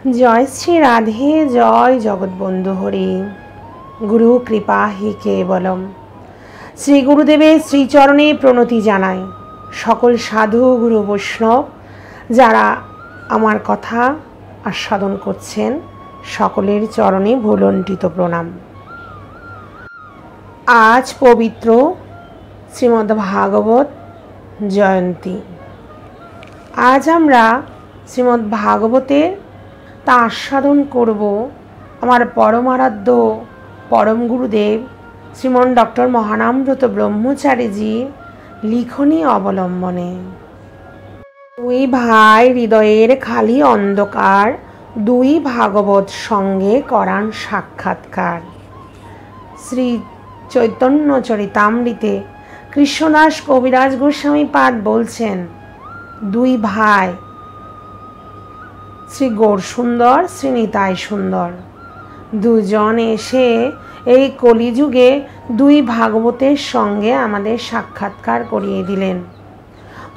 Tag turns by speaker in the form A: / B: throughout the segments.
A: जय श्री राधे जय जगतबंधु हरि गुरु कृपा हि केवलम। श्री गुरुदेवेर श्रीचरणे प्रणति जानाई सकल साधु गुरु वैष्णव जारा आमार कथा आस्वादन करछेन सकलेर चरणे भुलंटित प्रणाम। आज पवित्र श्रीमद्भागवत जयंती। आज आमरा श्रीमद्भागवतेर ता आस्वादन करब आमार परमाराध्य परम गुरुदेव श्रीमन डॉक्टर महानामव्रत ब्रह्मचारीजी लिखनी अवलम्बने। दुई भाई हृदयेर खाली अंधकार दुई भागवत संगे करान साक्षात्कार। श्री चैतन्य चरितामृते कृष्णदास कविराज गोस्वामी पाद बोलছেন दुई भाई श्री गौर सुंदर श्री निताई सुंदर दुजन एसे এই কলিযুগে দুই ভাগবতের সঙ্গে আমাদের সাক্ষাৎকার করিয়ে দিলেন।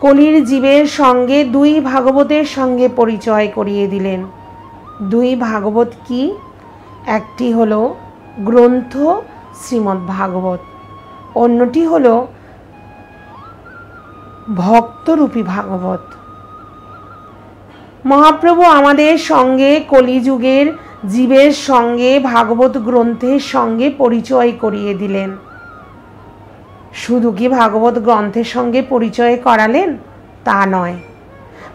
A: কলির জীবের সঙ্গে দুই ভাগবতের সঙ্গে পরিচয় করিয়ে দিলেন। দুই ভাগবত কি? একটি হলো গ্রন্থ শ্রীমদ্ ভাগবত, অন্যটি হলো ভক্তরূপী ভাগবত। महाप्रभु आमादेर संगे कलिजुगेर जीवेर संगे भागवत ग्रंथेर संगे परिचय करिए दिलेन। शुधु कि भागवत ग्रंथेर संगे परिचय करालेन ता नय,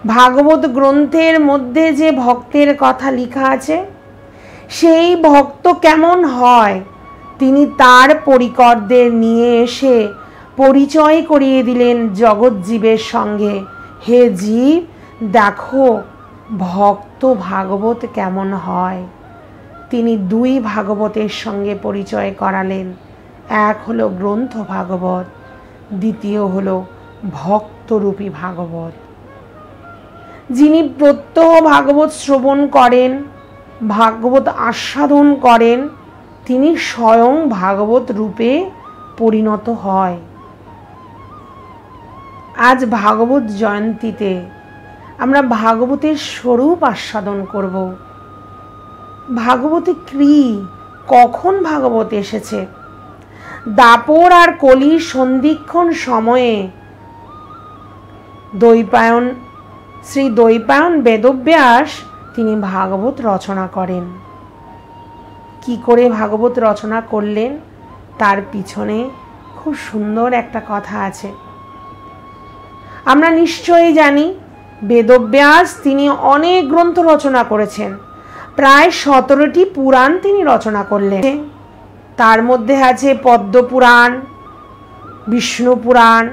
A: भागवत ग्रंथेर मध्य जे भक्तेर कथा लिखा आछे सेई भक्त केमन हय तिनि तार परिकरदेर निये एसे परिचय करिए दिलेन जगत जीवेर संगे। हे जीव देखो भक्त भागवत केमन हय। तिनि दुई भागवतेर संगे परिचय करालेन। एक हलो ग्रंथ भागवत, द्वितीय हलो भक्तरूपी भागवत। जिनि प्रत्यह भागवत श्रवण करें भागवत आस्वादन करें तिनि स्वयं भागवत रूपे परिणत हय। आज भागवत जयंतीते আমরা ভাগবতের স্বরূপ আস্বাদন করব। ভাগবতে কি, কখন ভাগবত এসেছে? দাপর আর কলির সন্ধিক্ষণ সময়ে দ্বৈপায়ন শ্রী দ্বৈপায়ন বেদব্যাস তিনি ভাগবত রচনা করেন। কি করে ভাগবত রচনা করলেন তার পিছনে খুব সুন্দর একটা কথা আছে। আমরা নিশ্চয়ই জানি বেদব্যাস তিনি অনেক গ্রন্থ রচনা করেছেন। প্রায় 17টি পুরাণ তিনি রচনা করলেন। তার মধ্যে আছে পদ্ম পুরাণ, বিষ্ণু পুরাণ,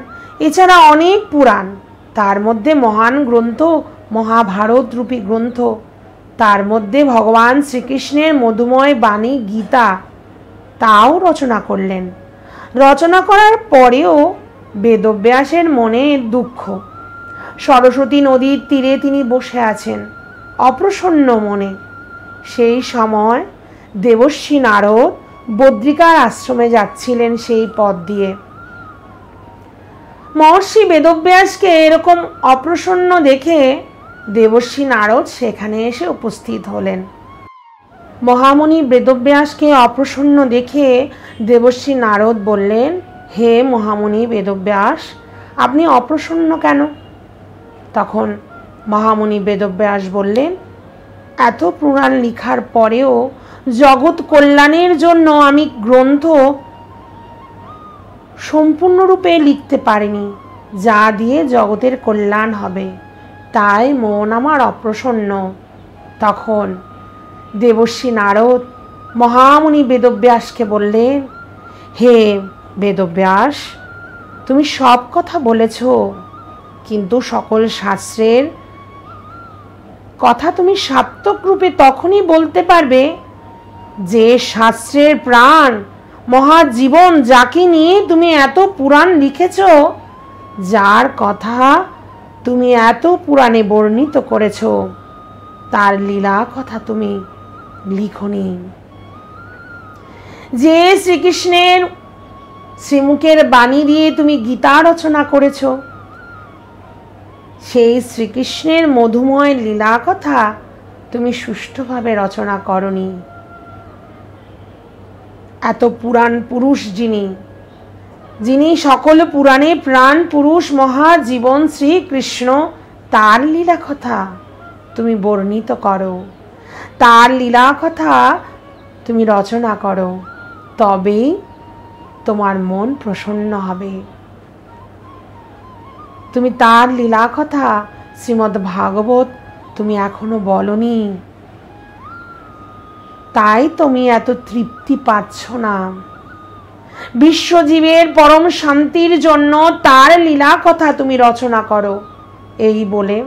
A: এছাড়া অনেক পুরাণ। তার মধ্যে মহান গ্রন্থ মহাভারত রূপী গ্রন্থ, তার মধ্যে ভগবান শ্রীকৃষ্ণের মধুময় বাণী গীতা তাও রচনা করলেন। রচনা করার পরেও বেদব্যাসের মনে দুঃখ। सरस्वती नदीर तीरे तिनी बसे आছেন अप्रसन्न मने। सेई समय देवर्षि नारद बद्रिकार आश्रमे जाच्छिलेन सेई पथ दिए। महर्षि वेदव्यासके एरकम अप्रसन्न देखे देवर्षि नारद सेखाने एसे उपस्थित हलेन। महामुनि वेदव्यासके अप्रसन्न देखे देवर्षि नारद बोललेन, हे महामुनि वेदव्यास आपनि अप्रसन्न केन? तखन महामुनि वेदव्यास बोललेन, एत पुराण लिखार परेও जगत कल्याणेर जन्य आमी ग्रंथ सम्पूर्ण रूपे लिखते पारिनी, जा दिए जगतेर कल्याण हबे, ताई मन आमार अप्रसन्न। तखन देवर्षि नारद महामुनि वेदव्यासके बोललेन, हे वेदव्यास तुमी सब कथा बोलेছো, किन्तु सकल शास्त्रेर कथा तुमी सार्थक रूपे तखनई बोलते पारबे जे शास्त्रेर प्राण महाजीवन जाके निये तुमी एत पुराण लिखेছো, जार कथा तुमी एत पुराणे वर्णित करेছো, तार लीला कथा तुमी लिखोनी। जे श्रीकृष्णेर श्रीमुखेर बाणी दिए तुमी गीता रचना करेছো, সেই শ্রীকৃষ্ণের মধুময় লীলা কথা তুমি সুষ্ঠুভাবে রচনা করনি। এত পুরাণ পুরুষ যিনি সকল পুরাণে প্রাণ পুরুষ মহাজীবন শ্রীকৃষ্ণ, তার লীলা কথা তুমি বর্ণিত করো, তার লীলা কথা তুমি রচনা করো, তবেই তোমার মন প্রসন্ন হবে। তুমি তার লীলা কথা শ্রীমদ্ ভাগবত তুমি এখনো বলনি, তাই তুমি এত তৃপ্তি পাচ্ছ না। বিশ্বজীবের পরম শান্তির জন্য তার লীলা কথা তুমি রচনা করো। এই বলে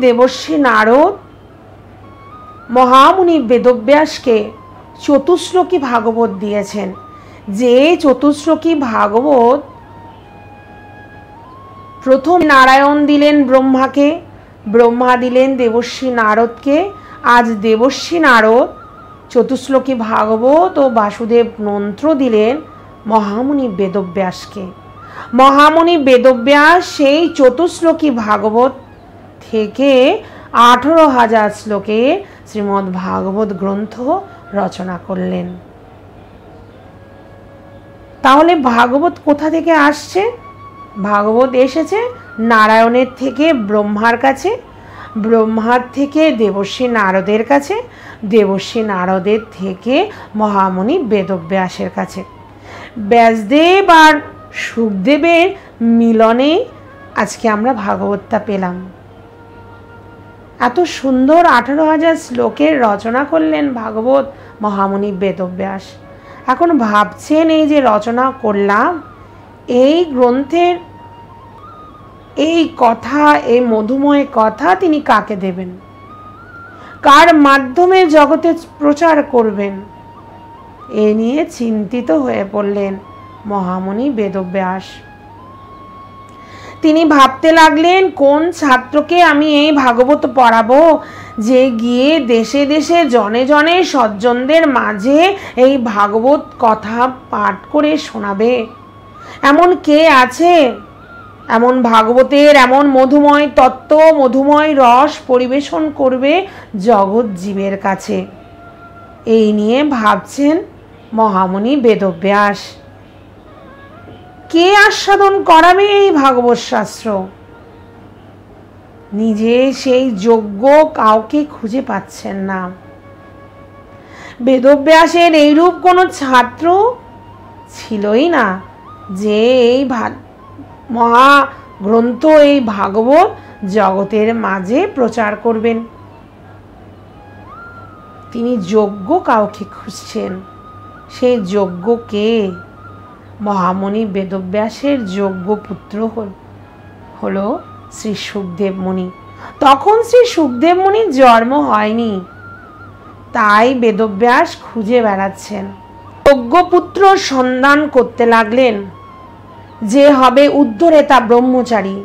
A: দেবর্ষি নারদ মহামুনি বেদব্যাসকে চতুশ্লোকী ভাগবত দিয়েছেন। যে চতুশ্লোকী ভাগবত প্রথম নারায়ণ দিলেন ব্রহ্মাকে, ব্রহ্মা দিলেন দেবর্ষি নারদকে। আজ দেবর্ষি নারদ চতুশ্লোকী ভাগবত ও বাসুদেব মন্ত্র দিলেন মহামুনি বেদব্যাসকে। মহামুনি বেদব্যাস সেই চতুশ্লোকী ভাগবত থেকে 18,000 শ্লোকে শ্রীমদ্ ভাগবত গ্রন্থ রচনা করলেন। তাহলে ভাগবত কোথা থেকে আসছে? ভাগবত এসেছে নারায়ণের থেকে ব্রহ্মার কাছে, ব্রহ্মার থেকে দেবর্ষি নারদের কাছে, দেবর্ষি নারদের থেকে মহামুনি বেদব্যাসের কাছে। ব্যাসদেব আর সুখদেবের মিলনে আজকে আমরা ভাগবতটা পেলাম। এত সুন্দর 18,000 শ্লোকের রচনা করলেন ভাগবত মহামুনি বেদব্যাস। এখন ভাবছেন এই যে রচনা করলাম, এই গ্রন্থের এই কথা, এই মধুময় কথা তিনি কাকে দেবেন, কার মাধ্যমে জগতে প্রচার করবেন, এ নিয়ে চিন্তিত হয়ে পড়লেন মহামুনি বেদব্যাস। তিনি ভাবতে লাগলেন কোন ছাত্রকে আমি এই ভাগবত পড়াবো, যে গিয়ে দেশে দেশে জনে জনে সজ্জনদের মাঝে এই ভাগবত কথা পাঠ করে শোনাবে। এমন কে আছে এমন ভাগবতের এমন মধুময় তত্ত্ব, মধুময় রস পরিবেশন করবে জগৎ জীবের কাছে? এই নিয়ে ভাবছেন মহামুনি বেদব্যাস। কে আস্বাদন করাবে এই ভাগবত শাস্ত্র? নিজে সেই যোগ্য কাউকে খুঁজে পাচ্ছেন না। বেদব্যাসের এইরূপ কোনো ছাত্র ছিলই না যে এই মহাগ্রন্থ, এই ভাগবত জগতের মাঝে প্রচার করবেন। তিনি যোগ্য কাউকে খুঁজছেন। সেই যোগ্য কে? মহামুনি বেদব্যাসের যোগ্য পুত্র হলো শ্রী সুখদেব মুনি। তখন শ্রী সুখদেব মুনির জন্ম হয়নি, তাই বেদব্যাস খুঁজে বেড়াচ্ছেন। যোগ্য পুত্র সন্ধান করতে লাগলেন, যে হবে উদ্ধরেতা ব্রহ্মচারী।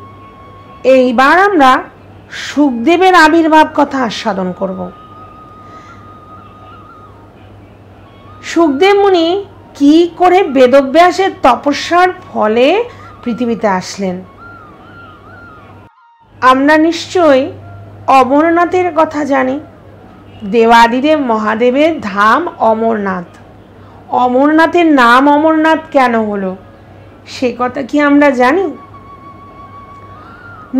A: এইবার আমরা সুখদেবের আবির্ভাব কথা আস্বাদন করব। সুখদেব মুনি কি করে বেদব্যাসের তপস্যার ফলে পৃথিবীতে আসলেন? আমরা নিশ্চয়ই অমরনাথের কথা জানি। দেবাদিদেব মহাদেবের ধাম অমরনাথ। অমরনাথের নাম অমরনাথ কেন হলো সে কথা কি আমরা জানি?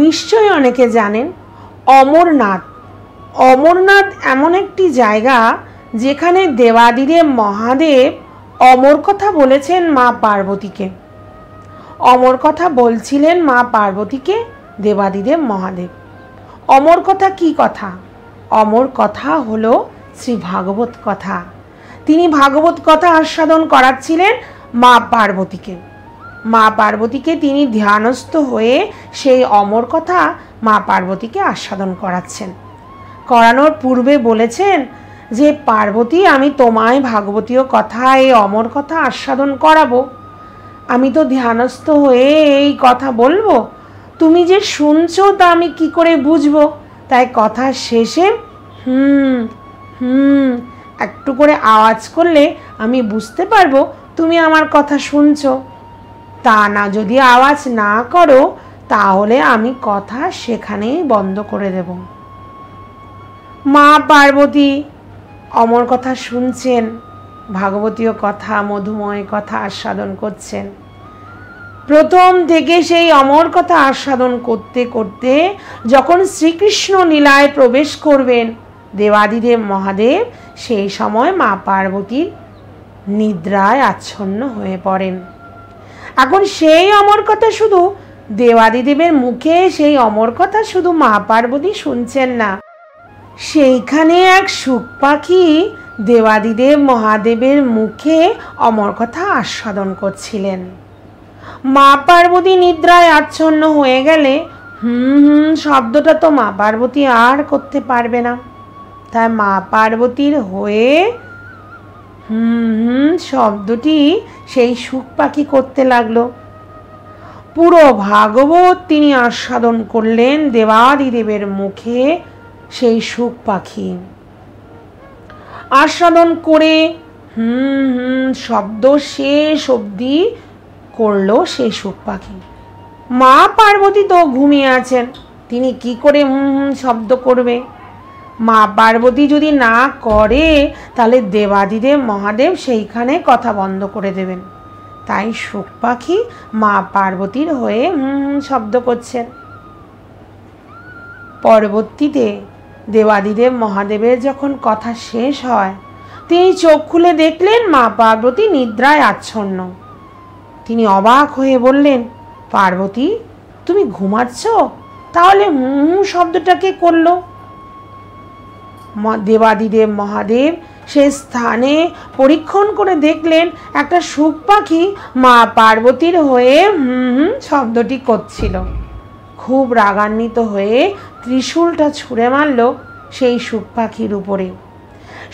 A: নিশ্চয়ই অনেকে জানেন। অমরনাথ এমন একটি জায়গা যেখানে দেবাদিদেব মহাদেব অমর কথা বলেছেন মা পার্বতীকে। অমর কথা বলছিলেন মা পার্বতীকে দেবাদিদেব মহাদেব। অমর কথা কি কথা? অমর কথা হলো শ্রী ভাগবত কথা। তিনি ভাগবত কথা আস্বাদন করাচ্ছিলেন মা পার্বতীকে। মা পার্বতীকে তিনি ধ্যানস্থ হয়ে সেই অমর কথা মা পার্বতীকে আস্বাদন করাচ্ছেন। করানোর পূর্বে বলেছেন যে পার্বতী, আমি তোমায় ভাগবতীয় কথা, এই অমর কথা আস্বাদন করাবো। আমি তো ধ্যানস্থ হয়ে এই কথা বলবো, তুমি যে শুনছো তা আমি কি করে বুঝবো? তাই কথা শেষে একটু করে আওয়াজ করলে আমি বুঝতে পারবো তুমি আমার কথা শুনছো। তা না, যদি আওয়াজ না করো তাহলে আমি কথা সেখানেই বন্ধ করে দেব। মা পার্বতী অমর কথা শুনছেন, ভাগবতীয় কথা, মধুময় কথা আস্বাদন করছেন। প্রথম থেকে সেই অমর কথা আস্বাদন করতে করতে যখন শ্রীকৃষ্ণ লীলায় প্রবেশ করবেন দেবাদিদেব মহাদেব, সেই সময় মা পার্বতীর নিদ্রায় আচ্ছন্ন হয়ে পড়েন। এখন সেই অমর কথা শুধু দেবাদিদেবের মুখে, সেই অমর কথা শুধু মা পার্বতী শুনছেন না, সেইখানে এক সুখ পাখি দেবাদিদেব মহাদেবের মুখে অমর কথা আস্বাদন করছিলেন। মা পার্বতী নিদ্রায় আচ্ছন্ন হয়ে গেলে শব্দটা তো মা পার্বতী আর করতে পারবে না, তাই মা পার্বতীর হয়ে শব্দটি সেই সুখ পাখি করতে লাগলো। পুরো ভাগবত তিনি আস্বাদন করলেন দেবাদিদেবের মুখে সেই সুখ পাখি আস্বাদন করে শব্দ শেষ অবধি করলো সেই সুখ পাখি। মা পার্বতী তো ঘুমিয়ে আছেন, তিনি কি করে শব্দ করবে? মা পার্বতী যদি না করে তাহলে দেবাদিদেব মহাদেব সেইখানে কথা বন্ধ করে দেবেন, তাই সুখ পাখি মা পার্বতীর হয়ে শব্দ করছেন। পরবর্তীতে দেবাদিদেব মহাদেবের যখন কথা শেষ হয়, তিনি চোখ খুলে দেখলেন মা পার্বতী নিদ্রায় আচ্ছন্ন। তিনি অবাক হয়ে বললেন, পার্বতী তুমি ঘুমাচ্ছ? তাহলে শব্দটাকে করলো? দেবাদিদেব মহাদেব সে স্থানে পরীক্ষণ করে দেখলেন একটা সুখ পাখি মা পার্বতীর হয়ে শব্দটি করছিল। খুব রাগান্বিত হয়ে ত্রিশূলটা ছুঁড়ে মারল সেই সুখ পাখির উপরে।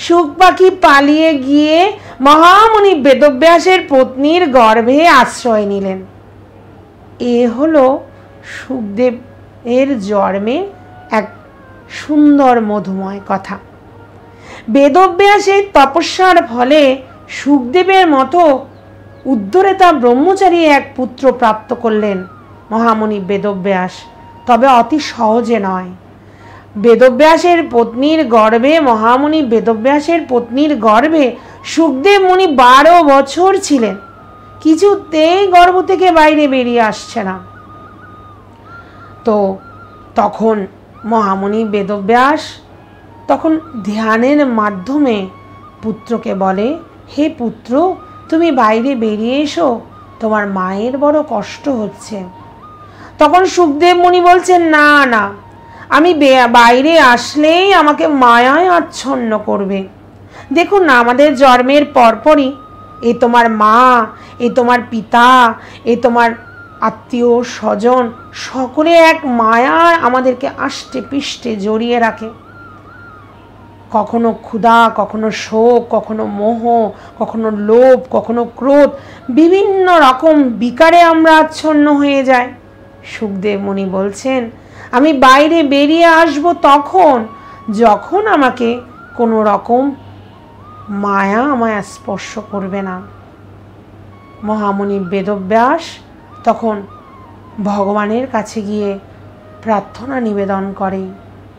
A: সুখ পাখি পালিয়ে গিয়ে মহামুনি বেদব্যাসের পত্নীর গর্ভে আশ্রয় নিলেন। এ হলো সুখদেব এর জন্মে এক সুন্দর মধুময় কথা। বেদব্যাসের তপস্যার ফলে সুখদেবের মতো উদ্ধরেতা ব্রহ্মচারী এক পুত্র প্রাপ্ত করলেন মহামুনি বেদব্যাস, তবে অতি সহজে নয়। বেদব্যাসের পত্নীর গর্ভে, মহামুনি বেদব্যাসের পত্নীর গর্ভে সুখদেব মুনি 12 বছর ছিলেন, কিছুতেই গর্ভ থেকে বাইরে বেরিয়ে আসছে না। তো তখন মহামুনি বেদব্যাস তখন ধ্যানের মাধ্যমে পুত্রকে বলে, হে পুত্র তুমি বাইরে বেরিয়ে এসো, তোমার মায়ের বড় কষ্ট হচ্ছে। তখন সুখদেব মুনি বলছেন, না না, আমি বাইরে আসলেই আমাকে মায়ায় আচ্ছন্ন করবে। দেখুন না, আমাদের জন্মের পরপরই এ তোমার মা, এ তোমার পিতা, এ তোমার আত্মীয় স্বজন, সকলে এক মায়ায় আমাদেরকে আষ্টে পিষ্টে জড়িয়ে রাখে। কখনো ক্ষুধা, কখনো শোক, কখনো মোহ, কখনো লোভ, কখনো ক্রোধ, বিভিন্ন রকম বিকারে আমরা আচ্ছন্ন হয়ে যাই। সুখদেব মুনি বলছেন, আমি বাইরে বেরিয়ে আসব তখন যখন আমাকে কোনো রকম মায়া আমায় স্পর্শ করবে না। মহামুনি বেদব্যাস তখন ভগবানের কাছে গিয়ে প্রার্থনা নিবেদন করে,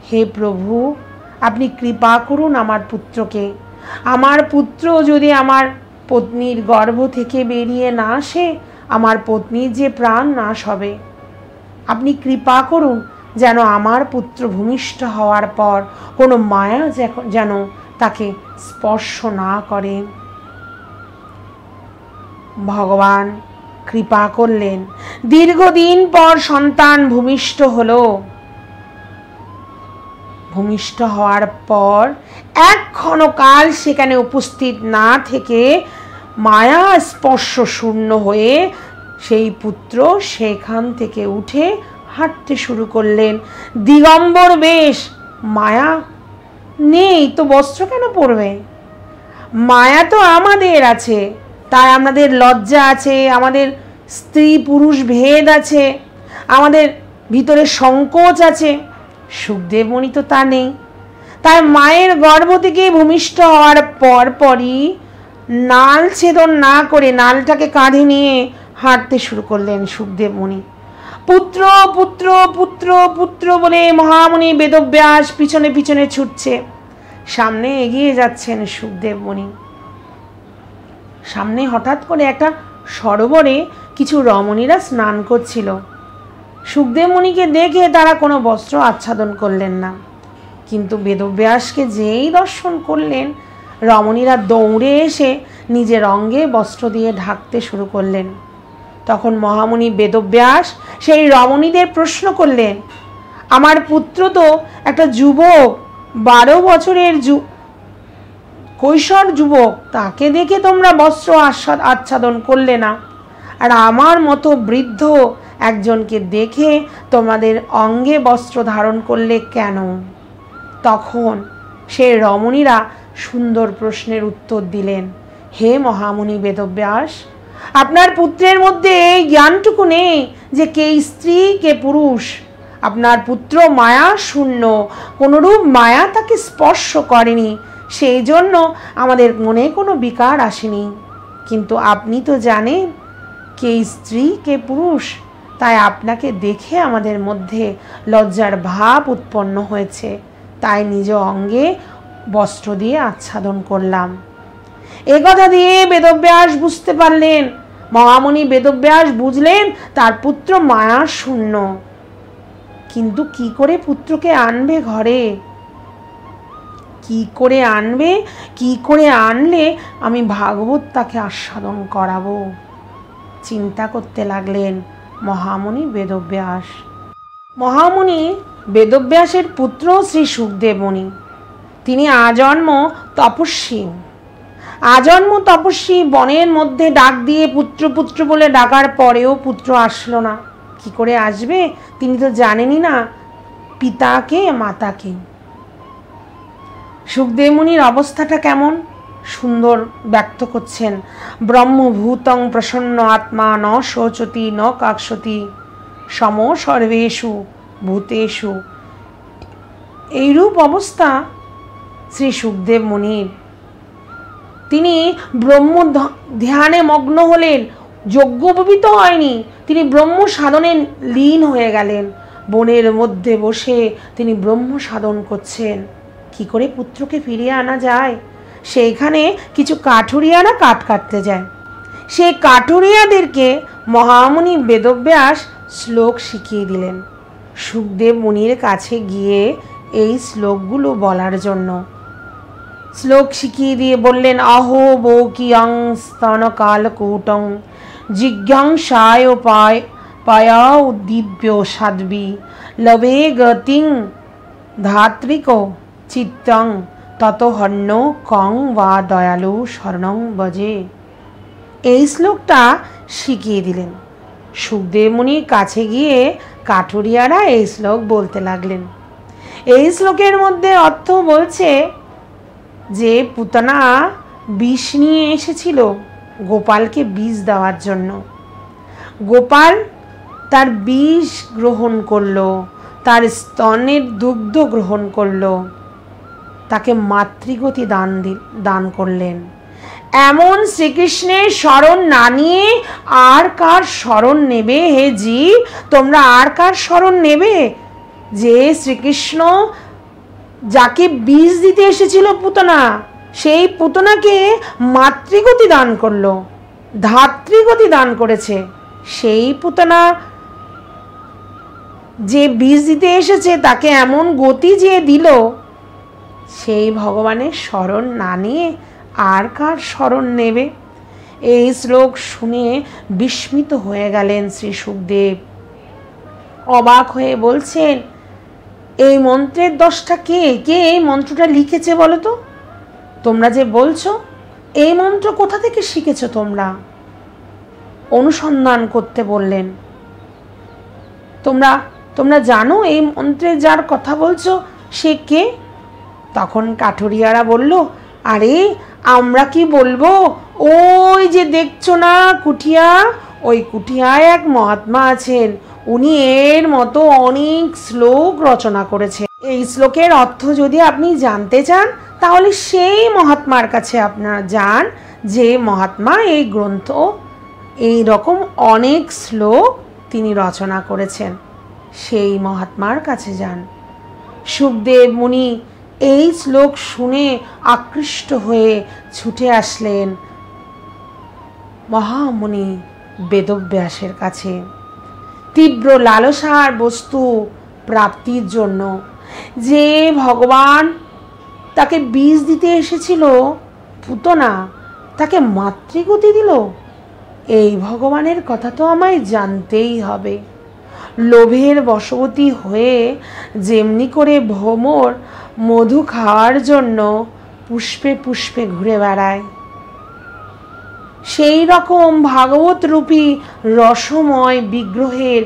A: হে প্রভু আপনি কৃপা করুন আমার পুত্রকে। আমার পুত্র যদি আমার পত্নীর গর্ভ থেকে বেরিয়ে না আসে, আমার পত্নীর যে প্রাণ নাশ হবে। আপনি কৃপা করুন যেন আমার পুত্র ভূমিষ্ঠ হওয়ার পর কোনো মায়া যেন তাকে স্পর্শ না করে। ভগবান কৃপা করলেন, দীর্ঘদিন পর সন্তান ভূমিষ্ঠ হলো। ভূমিষ্ঠ হওয়ার পর এক ক্ষণকাল সেখানে উপস্থিত না থেকে মায়া স্পর্শ শূন্য হয়ে সেই পুত্র সেখান থেকে উঠে হাঁটতে শুরু করলেন দিগম্বর বেশ। মায়া নেই তো বস্ত্র কেন পরবে? মায়া তো আমাদের আছে, তাই আমাদের লজ্জা আছে, আমাদের স্ত্রী পুরুষ ভেদ আছে, আমাদের ভিতরে সংকোচ আছে। সুখদেব মুনি তো তা নেই, তাই মায়ের গর্ভ থেকে ভূমিষ্ঠ হওয়ার পরই নাল ছেদন না করে নালটাকে কাঁধে নিয়ে হাঁটতে শুরু করলেন সুখদেব মুনি। পুত্র পুত্র পুত্র পুত্র বলে মহামুনি বেদব্যাস পিছনে পিছনে ছুটছে। সামনে এগিয়ে যাচ্ছেন সুখদেব মুনি। সামনে হঠাৎ করে একটা সরোবরে কিছু রমণীরা স্নান করছিল। সুখদেব মুনিকে দেখে তারা কোনো বস্ত্র আচ্ছাদন করলেন না, কিন্তু বেদব্যাসকে যেই দর্শন করলেন রমণীরা দৌড়ে এসে নিজের অঙ্গে বস্ত্র দিয়ে ঢাকতে শুরু করলেন। তখন মহামুনি বেদব্যাস সেই রমণীদের প্রশ্ন করলেন, আমার পুত্র তো একটা যুবক, 12 বছরের কৈশোর যুবক, তাকে দেখে তোমরা বস্ত্র আচ্ছাদন করলে না, আর আমার মতো বৃদ্ধ একজনকে দেখে তোমাদের অঙ্গে বস্ত্র ধারণ করলে কেন? তখন সেই রমণীরা সুন্দর প্রশ্নের উত্তর দিলেন, হে মহামুনি বেদব্যাস, আপনার পুত্রের মধ্যে এই জ্ঞানটুকু নেই যে কে স্ত্রী কে পুরুষ। আপনার পুত্র মায়া শূন্য, কোনরূপ মায়া তাকে স্পর্শ করেনি, সেই জন্য আমাদের মনে কোনো বিকার আসেনি। কিন্তু আপনি তো জানেন কে স্ত্রী কে পুরুষ, তাই আপনাকে দেখে আমাদের মধ্যে লজ্জার ভাব উৎপন্ন হয়েছে, তাই নিজ অঙ্গে বস্ত্র দিয়ে আচ্ছাদন করলাম। এ কথা দিয়ে বেদব্যাস বুঝতে পারলেন, মহামুনি বেদব্যাস বুঝলেন তার পুত্র মায়া শূন্য। কিন্তু কি করে পুত্রকে আনবে ঘরে? কি করে আনবে? কি করে আনলে আমি ভাগবত তাকে আস্বাদন করাবো? চিন্তা করতে লাগলেন মহামুনি বেদব্যাস। মহামুনি বেদব্যাসের পুত্র শ্রী সুখদেব মুনি। তিনি আজন্ম তপস্বী। আজন্ম তপস্বী বনের মধ্যে ডাক দিয়ে পুত্র পুত্র বলে ডাকার পরেও পুত্র আসলো না। কি করে আসবে? তিনি তো জানেনই না পিতাকে মাতাকে। সুখদেব মুনির অবস্থাটা কেমন সুন্দর ব্যক্ত করছেন। ব্রহ্মভূতং প্রসন্ন আত্মা ন শোচতি ন কাক্ষতি সম সর্বেষু ভূতেষু। এইরূপ অবস্থা শ্রী সুখদেব মুনির। তিনি ব্রহ্ম ধ্যানে মগ্ন হলেন, যজ্ঞোপবীত হয়নি, তিনি ব্রহ্ম সাধনে লীন হয়ে গেলেন। বনের মধ্যে বসে তিনি ব্রহ্ম সাধন করছেন। কি করে পুত্রকে ফিরিয়ে আনা যায়? সেইখানে কিছু কাঠুরিয়ারা কাঠ কাটতে যায়। সেই কাঠুরিয়াদেরকে মহামুনি বেদব্যাস শ্লোক শিখিয়ে দিলেন সুখদেব মুনির কাছে গিয়ে এই শ্লোকগুলো বলার জন্য। শ্লোক শিখিয়ে দিয়ে বললেন, অহো বৌকিয়ং স্তন কালকূটং জিজ্ঞাসায় পায়াও দিব্য সাধ্বী লবে গতিং ধাত্রিক চিত্তং তত হন্য কং বা দয়ালু শরণং বজে। এই শ্লোকটা শিখিয়ে দিলেন। সুখদেব মুনির কাছে গিয়ে কাঠুরিয়ারা এই শ্লোক বলতে লাগলেন। এই শ্লোকের মধ্যে অর্থ বলছে যে পুতনা বিষ নিয়ে এসেছিল গোপালকে বিষ দেওয়ার জন্য। গোপাল তার বিষ গ্রহণ করলো, তার স্তনের দুগ্ধ গ্রহণ করলো, তাকে মাতৃগতি দান করলেন। এমন শ্রীকৃষ্ণের শরণ না নিয়ে আর কার শরণ নেবে? হে জীব, তোমরা আর কার শরণ নেবে? যে শ্রীকৃষ্ণ যাকে বীজ দিতে এসেছিল পুতনা, সেই পুতনাকে মাতৃগতি দান করলো, ধাত্রীগতি দান করেছে। সেই পুতনা যে বীজ দিতে এসেছে তাকে এমন গতি যে দিল, সেই ভগবানের শরণ না নিয়ে আর কার শরণ নেবে? এই শ্লোক শুনে বিস্মিত হয়ে গেলেন শ্রী সুখদেব। অবাক হয়ে বলছেন, এই মন্ত্রের দশটা কে কে এই মন্ত্রটা লিখেছে বলো তো? তোমরা যে বলছো এই মন্ত্র কোথা থেকে শিখেছো তোমরা? অনুসন্ধান করতে বললেন। তোমরা জানো এই মন্ত্রে যার কথা বলছো সে কে? তখন কাঠুরিয়ারা বলল, আরে আমরা কি বলবো, ওই যে দেখছো না কুঠিয়া, ওই কুঠিয়ায় এক মহাত্মা আছেন, উনি এর মতো অনেক শ্লোক রচনা করেছেন। এই শ্লোকের অর্থ যদি আপনি জানতে চান তাহলে সেই মহাত্মার কাছে আপনারা যান, যে মহাত্মা এই গ্রন্থ এই রকম অনেক শ্লোক তিনি রচনা করেছেন, সেই মহাত্মার কাছে যান। সুখদেব মুনি এই শ্লোক শুনে আকৃষ্ট হয়ে ছুটে আসলেন মহামুনি বেদব্যাসের কাছে তীব্র লালসার বস্তু প্রাপ্তির জন্য। যে ভগবান তাকে বীজ দিতে এসেছিল, পুতনা তাকে মাতৃগতি দিল, এই ভগবানের কথা তো আমায় জানতেই হবে। লোভের বশবর্তী হয়ে যেমনি করে ভ্রমর মধু খাওয়ার জন্য পুষ্পে পুষ্পে ঘুরে বেড়ায়, সেই রকম ভাগবত রূপী রসময় বিগ্রহের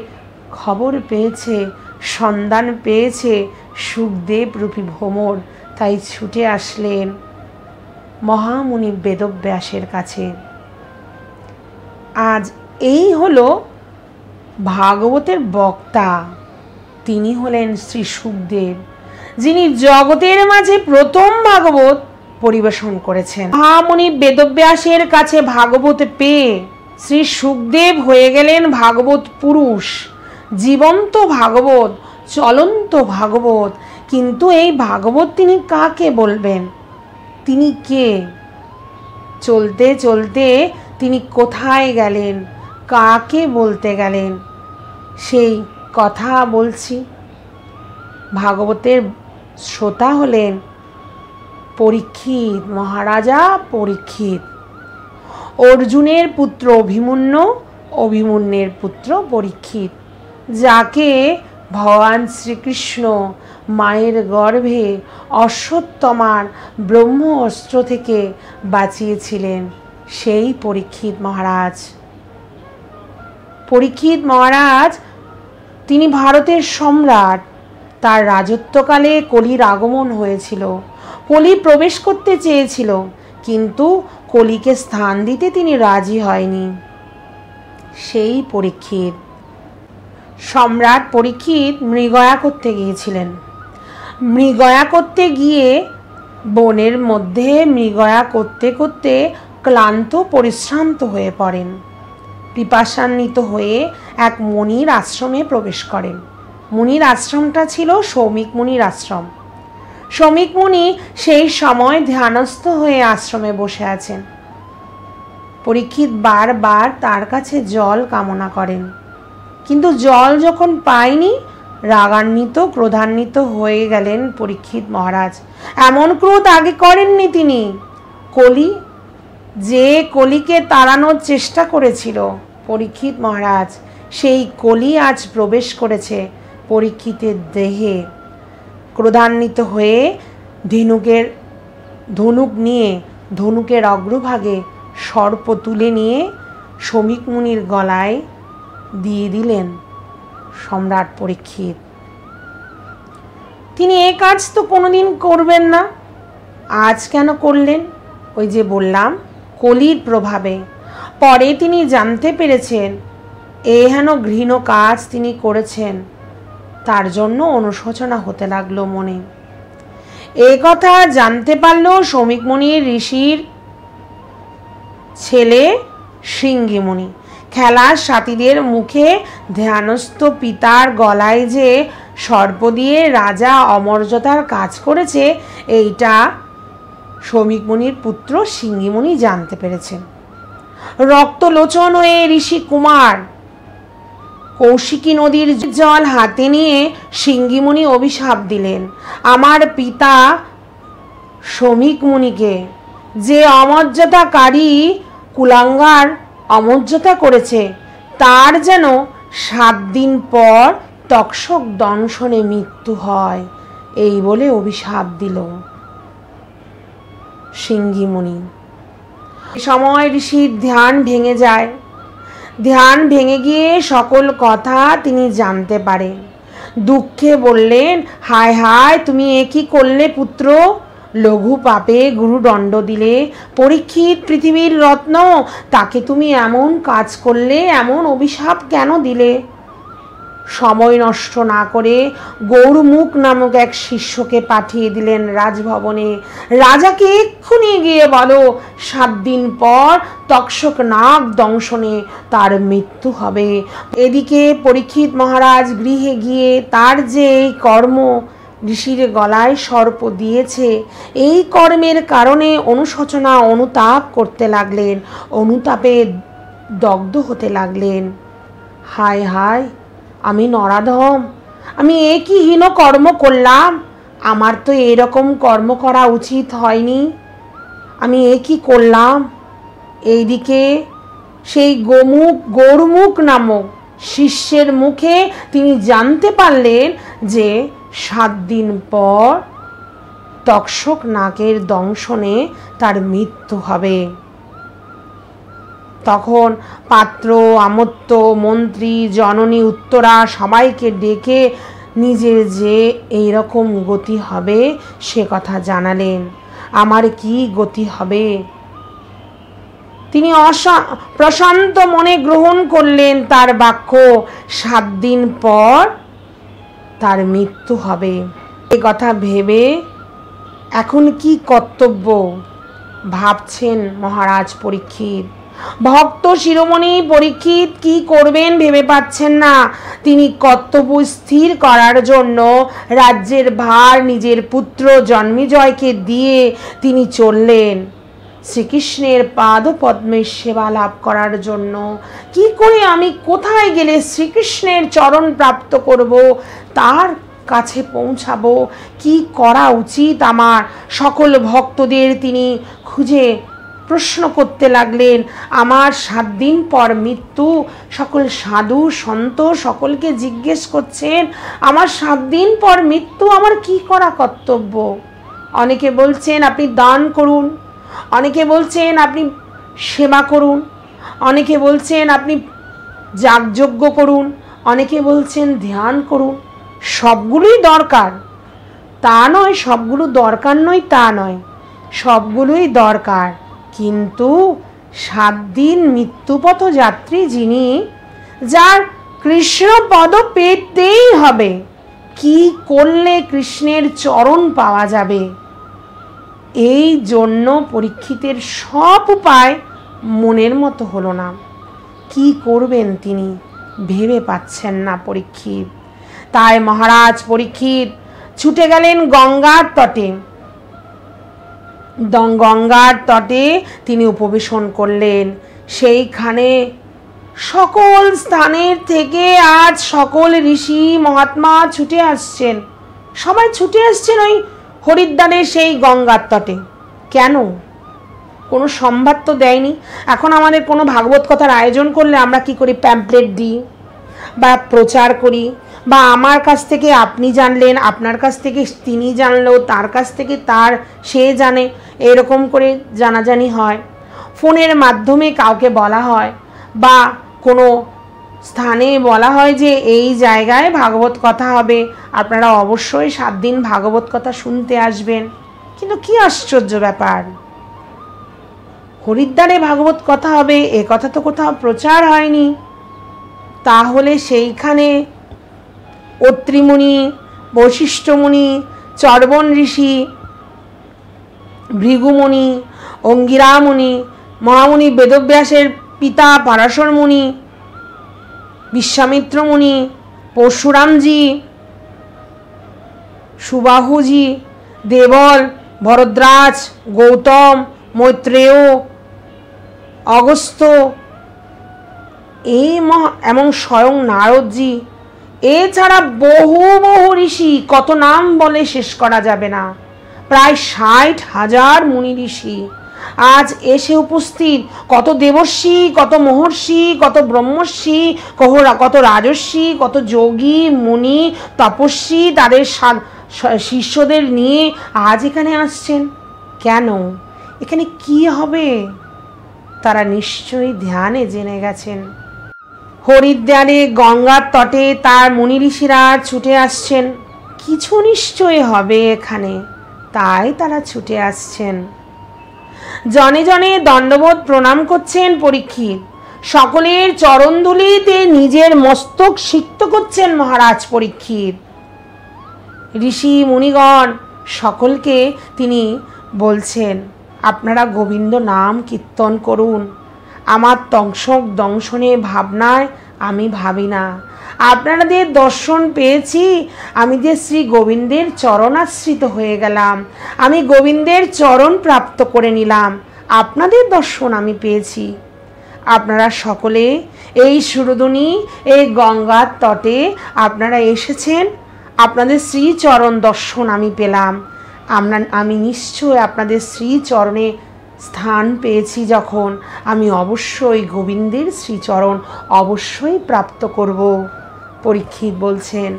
A: খবর পেয়েছে, সন্ধান পেয়েছে সুখদেব রূপী ভ্রমর। তাই ছুটে আসলেন মহামুনি বেদব্যাসের কাছে। আজ এই হলো ভাগবতের বক্তা, তিনি হলেন শ্রী সুখদেব, যিনি জগতের মাঝে প্রথম ভাগবত পরিবেশন করেছেন। মহামুনি বেদব্যাসের কাছে ভাগবত পেয়ে শ্রী সুখদেব হয়ে গেলেন ভাগবত পুরুষ, জীবন্ত ভাগবত, চলন্ত ভাগবত। কিন্তু এই ভাগবত তিনি কাকে বলবেন? তিনি কে? চলতে চলতে তিনি কোথায় গেলেন, কাকে বলতে গেলেন, সেই কথা বলছি। ভাগবতের শ্রোতা হলেন পরীক্ষিত, মহারাজা পরীক্ষিত। অর্জুনের পুত্র অভিমন্যু, অভিমন্যুর পুত্র পরীক্ষিত, যাকে ভগবান শ্রীকৃষ্ণ মায়ের গর্ভে অশ্বত্থমার ব্রহ্ম অস্ত্র থেকে বাঁচিয়েছিলেন, সেই পরীক্ষিত মহারাজ। পরীক্ষিত মহারাজ তিনি ভারতের সম্রাট। তার রাজত্বকালে কলির আগমন হয়েছিল। কলি প্রবেশ করতে চেয়েছিল, কিন্তু কলিকে স্থান দিতে তিনি রাজি হয়নি। সেই পরীক্ষিত, সম্রাট পরীক্ষিত মৃগয়া করতে গিয়েছিলেন। মৃগয়া করতে গিয়ে বনের মধ্যে মৃগয়া করতে করতে ক্লান্ত পরিশ্রান্ত হয়ে পড়েন। পিপাসান্বিত হয়ে এক মুনির আশ্রমে প্রবেশ করেন। মুনির আশ্রমটা ছিল সৌমিক মুনির আশ্রম। সৌমিক মুনি সেই সময় ধ্যানস্থ হয়ে আশ্রমে বসে আছেন। পরীক্ষিত বারবার তার কাছে জল কামনা করেন, কিন্তু জল যখন পায়নি, রাগান্বিত ক্রোধান্বিত হয়ে গেলেন পরীক্ষিত মহারাজ। এমন ক্রোধ আগে করেননি তিনি। কলি, যে কলিকে তাড়ানোর চেষ্টা করেছিল পরীক্ষিত মহারাজ, সেই কলি আজ প্রবেশ করেছে পরীক্ষিতের দেহে। ক্রোধান্বিত হয়ে ধনুক নিয়ে ধনুকের অগ্রভাগে সর্প তুলে নিয়ে সৌমিক মুনির গলায় দিয়ে দিলেন সম্রাট পরীক্ষিত। তিনি এ কাজ তো কোনোদিন করবেন না, আজ কেন করলেন? ওই যে বললাম, কলির প্রভাবে। পরে তিনি জানতে পেরেছেন এ হেন ঘৃণ কাজ তিনি করেছেন, তার জন্য অনুশোচনা হতে লাগলো মনে। এ কথা জানতে পারল সৌমিক মুনির ঋষির ছেলে শৃঙ্গি মুনি। খেলার সাথীদের মুখে ধ্যানস্থ পিতার গলায় যে সর্প দিয়ে রাজা অমর্যাদার কাজ করেছে, এইটা সৌমিক মুনির পুত্র শৃঙ্গি মুনি জানতে পেরেছেন। রক্তলোচন হয়ে ঋষি কুমার কৌশিকী নদীর জল হাতে নিয়ে শৃঙ্গি মুনি অভিশাপ দিলেন, আমার পিতা সৌমিক মুনিকে যে অমর্যাদাকারী কুলাঙ্গার অমর্যাদা করেছে, তার যেন 7 দিন পর তক্ষক দংশনে মৃত্যু হয়, এই বলে অভিশাপ দিল শৃঙ্গি মুনি। সময় ঋষির ধ্যান ভেঙে যায়। ধ্যান ভেঙে গিয়ে সকল কথা তিনি জানতে পারেন। দুঃখে বললেন, হায় হায়, তুমি এ কি করলে পুত্র? লঘু পাপে গুরু দণ্ড দিলে। পরীক্ষিত পৃথিবীর রত্ন, তাকে তুমি এমন কাজ করলে, এমন অভিশাপ কেন দিলে? সময় নষ্ট না করে গৌরমুখ নামক এক শিষ্যকে পাঠিয়ে দিলেন রাজভবনে। রাজাকে এক্ষুনি গিয়ে বলো 7 দিন পর তক্ষক নাগ দংশনে তার মৃত্যু হবে। এদিকে পরীক্ষিত মহারাজ গৃহে গিয়ে তার যে এই কর্ম ঋষির গলায় সর্প দিয়েছে, এই কর্মের কারণে অনুশোচনা অনুতাপ করতে লাগলেন, অনুতাপে দগ্ধ হতে লাগলেন। হায় হায়, আমি নরাধম, আমি একই হীন কর্ম করলাম, আমার তো এরকম কর্ম করা উচিত হয়নি, আমি একই করলাম। এইদিকে সেই গৌরমুখ নামক শিষ্যের মুখে তিনি জানতে পারলেন যে 7 দিন পর তক্ষক নাগের দংশনে তার মৃত্যু হবে। তখন পাত্র, আমত্য, মন্ত্রী, জননী, উত্তরা সবাইকে ডেকে নিজের যে এইরকম গতি হবে সে কথা জানালেন। আমার কি গতি হবে তিনি প্রশান্ত মনে গ্রহণ করলেন তার বাক্য। 7 দিন পর তার মৃত্যু হবে। এ কথা ভেবে এখন কি কর্তব্য ভাবছেন মহারাজ পরীক্ষিত। ভক্ত শিরোমণি পরীক্ষিত কি করবেন ভেবে পাচ্ছেন না। তিনি কর্তব্য স্থির করার জন্য রাজ্যের ভার নিজের পুত্র জন্মেজয়কে দিয়ে তিনি চললেন শ্রীকৃষ্ণের পাদপদ্মের সেবা লাভ করার জন্য। কি করে আমি কোথায় গেলে শ্রীকৃষ্ণের চরণ প্রাপ্ত করব, তার কাছে পৌঁছাবো, কি করা উচিত আমার, সকল ভক্তদের তিনি খুঁজে প্রশ্ন করতে লাগলেন। আমার 7 দিন পর মৃত্যু, সকল সাধু সন্ত সকলকে জিজ্ঞেস করছেন আমার 7 দিন পর মৃত্যু, আমার কি করা কর্তব্য। অনেকে বলছেন আপনি দান করুন, অনেকে বলছেন আপনি সেবা করুন, অনেকে বলছেন আপনি যাগযজ্ঞ করুন, অনেকে বলছেন ধ্যান করুন। সবগুলোই দরকার তা নয়, সবগুলো দরকার নয় তা নয়, সবগুলোই দরকার। কিন্তু 7 দিন মৃত্যুপথ যাত্রী যিনি, যার কৃষ্ণ পদ পেতেই হবে, কি করলে কৃষ্ণের চরণ পাওয়া যাবে, এই জন্য পরীক্ষিতের সব উপায় মনের মতো হলো না। কি করবেন তিনি ভেবে পাচ্ছেন না পরীক্ষিত। তাই মহারাজ পরীক্ষিত ছুটে গেলেন গঙ্গার তটে। গঙ্গার তটে তিনি উপবেশন করলেন। সেইখানে সকল স্থানের থেকে আজ সকল ঋষি মহাত্মা ছুটে আসছেন, সবাই ছুটে আসছেন ওই হরিদ্বারের সেই গঙ্গার তটে। কেন? কোনো সম্বাদ তো দেয়নি। এখন আমাদের কোনো ভাগবত কথার আয়োজন করলে আমরা কি করি, প্যাম্পলেট দিই বা প্রচার করি, বা আমার কাছ থেকে আপনি জানলেন, আপনার কাছ থেকে তিনি জানলো, তার কাছ থেকে তার সে জানে, এরকম করে জানাজানি হয়। ফোনের মাধ্যমে কাউকে বলা হয় বা কোনো স্থানে বলা হয় যে এই জায়গায় ভাগবত কথা হবে, আপনারা অবশ্যই 7 দিন ভাগবত কথা শুনতে আসবেন। কিন্তু কি আশ্চর্য ব্যাপার, হরিদ্বারে ভাগবত কথা হবে এ কথা তো কোথাও প্রচার হয়নি। তাহলে সেইখানে অত্রিমুনি, বশিষ্ঠমুনি, চর্বণ ঋষি, ভৃগুমুনি, অঙ্গিরামুনি, মহামুনি বেদব্যাসের পিতা পরাশর মুনি, বিশ্বামিত্র মুনি, পরশুরামজি, সুবাহুজি, দেবল, ভরদ্রাজ, গৌতম, মৈত্রেয়, অগস্ত্য, এবং স্বয়ং নারদজি, এছাড়া বহু বহু ঋষি, কত নাম বলে শেষ করা যাবে না। প্রায় 60,000 মুনি ঋষি আজ এসে উপস্থিত। কত দেবর্ষি, কত মহর্ষি, কত ব্রহ্মর্ষি, কত রাজর্ষি, কত যোগী মুনি তপস্বী তাদের শিষ্যদের নিয়ে আজ এখানে আসছেন। কেন? এখানে কি হবে তারা নিশ্চয়ই ধ্যানে জেনে গেছেন। হরিদ্বারে গঙ্গার তটে তার মুনি ঋষিরা ছুটে আসছেন, কিছু নিশ্চয়ই হবে এখানে, তাই তারা ছুটে আসছেন। জনে জনে দণ্ডবোধ প্রণাম করছেন পরীক্ষিত। সকলের চরণধূলিতে নিজের মস্তক সিক্ত করছেন মহারাজ পরীক্ষিত। ঋষি মুনিগণ সকলকে তিনি বলছেন, আপনারা গোবিন্দ নাম কীর্তন করুন। আমার দংশনে ভাবনায় আমি ভাবি না। আপনাদের দর্শন পেয়েছি, আমি যে শ্রী গোবিন্দের চরণাশ্রিত হয়ে গেলাম, আমি গোবিন্দের চরণ প্রাপ্ত করে নিলাম। আপনাদের দর্শন আমি পেয়েছি। আপনারা সকলে এই সুরধুনী, এই গঙ্গার তটে আপনারা এসেছেন, আপনাদের শ্রীচরণ দর্শন আমি পেলাম। আমি নিশ্চয় আপনাদের শ্রীচরণে স্থান পেয়েছি যখন, আমি অবশ্যই গোবিন্দের শ্রীচরণ অবশ্যই প্রাপ্ত করব। পরীক্ষিত বলছেন,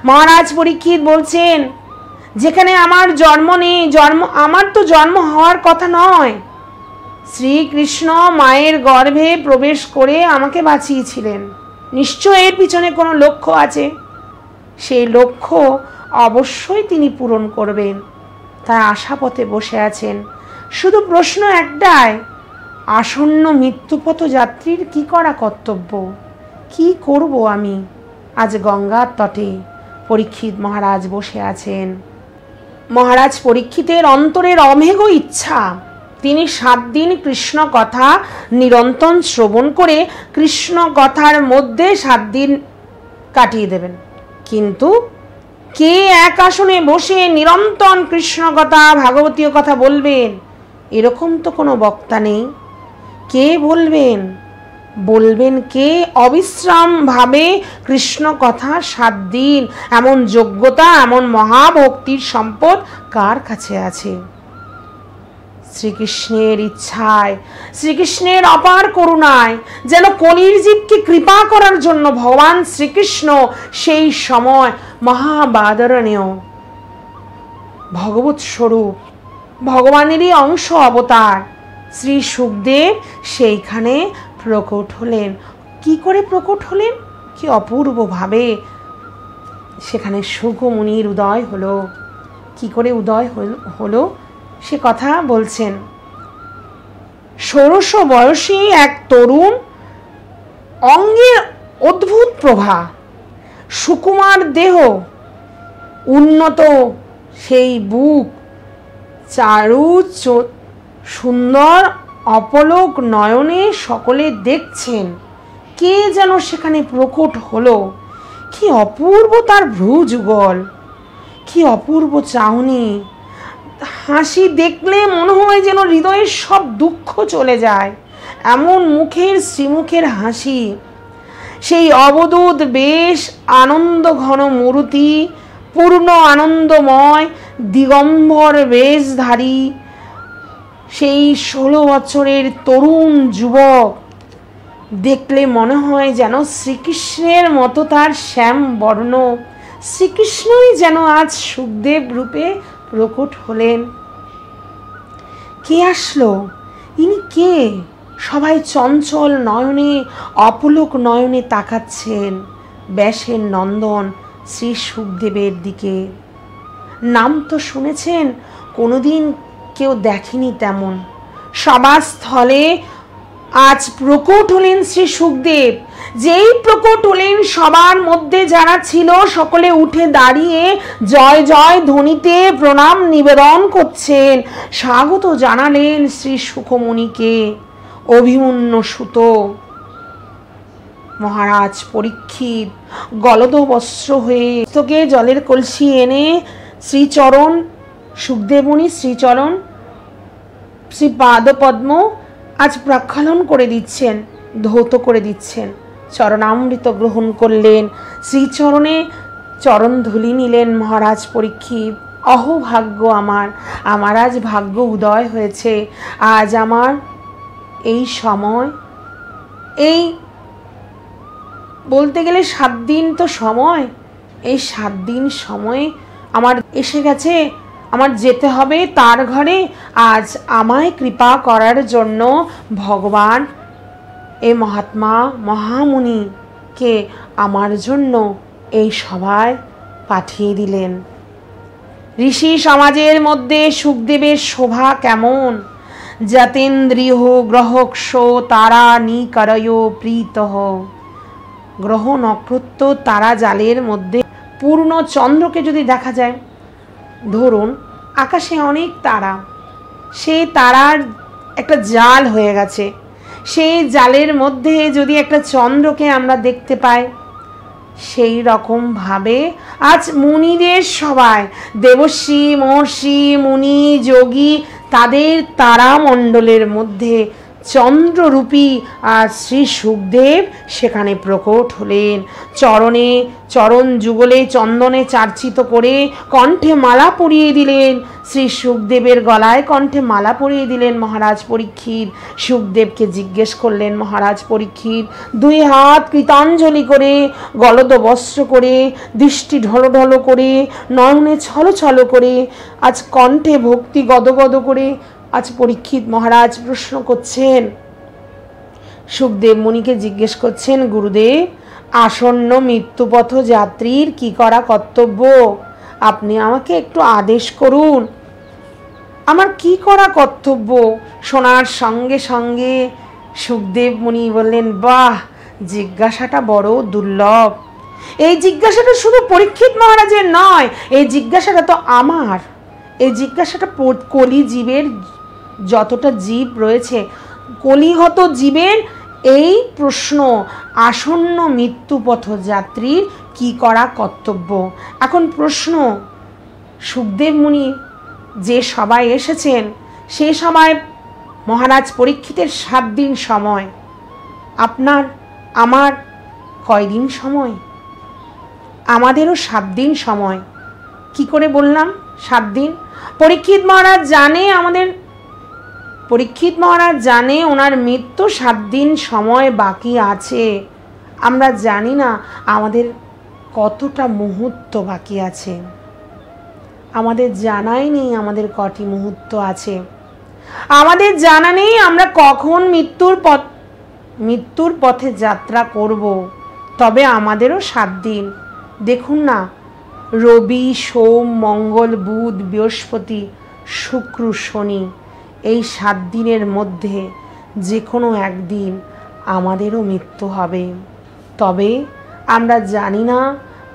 A: মহারাজ পরীক্ষিত বলছেন, যেখানে আমার জন্ম নেই, আমার তো জন্ম হওয়ার কথা নয়। শ্রীকৃষ্ণ মায়ের গর্ভে প্রবেশ করে আমাকে বাঁচিয়েছিলেন। নিশ্চয় এর পিছনে কোনো লক্ষ্য আছে। সেই লক্ষ্য অবশ্যই তিনি পূরণ করবেন। তার আশাপথে বসে আছেন। শুধু প্রশ্ন একটাই, আসন্ন মৃত্যুপথ যাত্রীর কি করা কর্তব্য? কি করব আমি? আজ গঙ্গার তটে পরীক্ষিত মহারাজ বসে আছেন। মহারাজ পরীক্ষিতের অন্তরের অমেঘ ইচ্ছা, তিনি 7 দিন কৃষ্ণ কথা নিরন্তর শ্রবণ করে কৃষ্ণ কথার মধ্যে 7 দিন কাটিয়ে দেবেন। কিন্তু কে এক আসনে বসে নিরন্তর কৃষ্ণ কথা, ভাগবতীয় কথা বলবেন? এরকম তো কোনো বক্তা নেই। কে বলবেন? বলবেন কে? অবিশ্রাম ভাবে কৃষ্ণ কথা 7 দিন, এমন যোগ্যতা, এমন মহাভক্তির সম্পদ কার কাছে আছে? শ্রীকৃষ্ণের ইচ্ছায়, শ্রীকৃষ্ণের অপার করুণায় যেন কলির জীবকে কৃপা করার জন্য ভগবান শ্রীকৃষ্ণ সেই সময় মহাবাদরণীয় ভগবৎ স্বরূপ, ভগবানেরই অংশ অবতার শ্রী সুখদেব সেইখানে প্রকট হলেন। কি করে প্রকট হলেন? কি অপূর্বভাবে সেখানে সুখমুনির উদয় হলো। কি করে উদয় হলো সে কথা বলছেন। 16 বয়সী এক তরুণ, অঙ্গের অদ্ভুত প্রভা, সুকুমার দেহ, উন্নত সেই বুক, চারু সুন্দর অপলক নয়নে সকলে দেখছেন। কে যেন সেখানে প্রকট হলো। কি অপূর্ব তার ভ্রু যুগল, কি অপূর্ব চাহনি, হাসি দেখলে মনে হয় যেন হৃদয়ের সব দুঃখ চলে যায়, এমন মুখের শ্রীমুখের হাসি। সেই অবধূত বেশ, আনন্দ ঘন মূর্তি, পূর্ণ আনন্দময় দিগম্বর বেশধারী সেই 16 বছরের তরুণ যুবক, দেখলে মনে হয় যেন শ্রীকৃষ্ণের মতো তার শ্যাম বর্ণ। শ্রীকৃষ্ণই যেন আজ সুখদেব রূপে প্রকট হলেন। কে আসলো? ইনি কে? সবাই চঞ্চল নয়নে, অপলক নয়নে তাকাচ্ছেন ব্যাসের নন্দন শ্রী সুখদেবের দিকে। নাম তো শুনেছেন, কোনোদিন কেউ দেখেনি তেমন। সভাস্থলে আজ প্রকট হলেন শ্রী সুখদেব। যেই প্রকট হলেন, সবার মধ্যে যারা ছিল সকলে উঠে দাঁড়িয়ে জয় জয় ধ্বনিতে প্রণাম নিবেদন করছেন, স্বাগত জানালেন শ্রী সুখমুনিকে। অভিমন্যু সুত মহারাজ পরীক্ষিত গলদ বস্ত্র হয়ে তোকে জলের কলসি এনে শ্রীচরণ, সুখদেবমুনি শ্রীচরণ, শ্রী পাদপদ্ম আজ প্রক্ষালন করে দিচ্ছেন, ধৌত করে দিচ্ছেন। চরণামৃত গ্রহণ করলেন, শ্রীচরণে চরণ ধুলি নিলেন মহারাজ পরীক্ষিত। অহোভাগ্য আমার আজ ভাগ্য উদয় হয়েছে। আজ আমার এই সময়, এই বলতে গেলে 7 দিন তো সময়, এই 7 দিন সময় আমার এসে গেছে। আমার যেতে হবে তার ঘরে। আজ আমায় কৃপা করার জন্য ভগবান এই মহাত্মা মহামুনিকে আমার জন্য এই সভায় পাঠিয়ে দিলেন। ঋষি সমাজের মধ্যে সুখদেবের শোভা কেমন, যতেন্দ্রিয় গ্রহক্ষ তারা নিকরয় প্রীত। গ্রহ নক্ষত্র তারা জালের মধ্যে পূর্ণ চন্দ্রকে যদি দেখা যায়, ধরুন আকাশে অনেক তারা, সেই তারার একটা জাল হয়ে গেছে, সেই জালের মধ্যে যদি একটা চন্দ্রকে আমরা দেখতে পাই, সেই রকমভাবে আজ মুনিদের সবাই, দেবশ্রী মহর্ষি মুনি যোগী, তাদের তারামণ্ডলের মধ্যে চন্দ্ররূপী আর শ্রী সুখদেব সেখানে প্রকট হলেন। চরণে চরণ যুগলে চন্দনে চার্চিত করে কণ্ঠে মালা পরিয়ে দিলেন। শ্রী সুখদেবের গলায় কণ্ঠে মালা পরিয়ে দিলেন মহারাজ পরীক্ষিত। সুখদেবকে জিজ্ঞেস করলেন মহারাজ পরীক্ষিত, দুই হাত কৃতাঞ্জলি করে, গলদ বস্ত্র করে, দৃষ্টি ঢলঢল করে, নয়নে ছলছল করে, আজ কণ্ঠে ভক্তি গদগদ করে আজ পরীক্ষিত মহারাজ প্রশ্ন করছেন। সুখদেব মুনিকে জিজ্ঞেস করছেন, গুরুদেব, আসন্ন মৃত্যুপথ যাত্রীর কি করা কর্তব্য? আপনি আমাকে একটু আদেশ করুন, আমার কি করা কর্তব্য? শোনার সঙ্গে সঙ্গে সুখদেব মুনি বললেন, বাহ, জিজ্ঞাসাটা বড় দুর্লভ। এই জিজ্ঞাসাটা শুধু পরীক্ষিত মহারাজের নয়, এই জিজ্ঞাসাটা তো আমার। এই জিজ্ঞাসাটা কলি জীবের, যতটা জীব রয়েছে কলিহত জীবের এই প্রশ্ন, আসন্ন মৃত্যুপথ যাত্রীর কি করা কর্তব্য। এখন প্রশ্ন, সুখদেব মুনি যে সবাই এসেছেন, সেই সময় মহারাজ পরীক্ষিতের 7 দিন সময়, আপনার আমার কয়দিন সময়? আমাদেরও 7 দিন সময়। কি করে বললাম 7 দিন? পরীক্ষিত মহারাজ জানে ওনার মৃত্যু 7 দিন সময় বাকি আছে। আমরা জানি না আমাদের কতটা মুহূর্ত বাকি আছে, আমাদের জানাই নেই আমাদের কটি মুহূর্ত আছে, আমাদের জানা নেই আমরা কখন মৃত্যুর পথে যাত্রা করব। তবে আমাদেরও 7 দিন। দেখুন না, রবি, সোম, মঙ্গল, বুধ, বৃহস্পতি, শুক্র, শনি, এই 7 দিনের মধ্যে যে কোনো একদিন আমাদেরও মৃত্যু হবে। তবে আমরা জানি না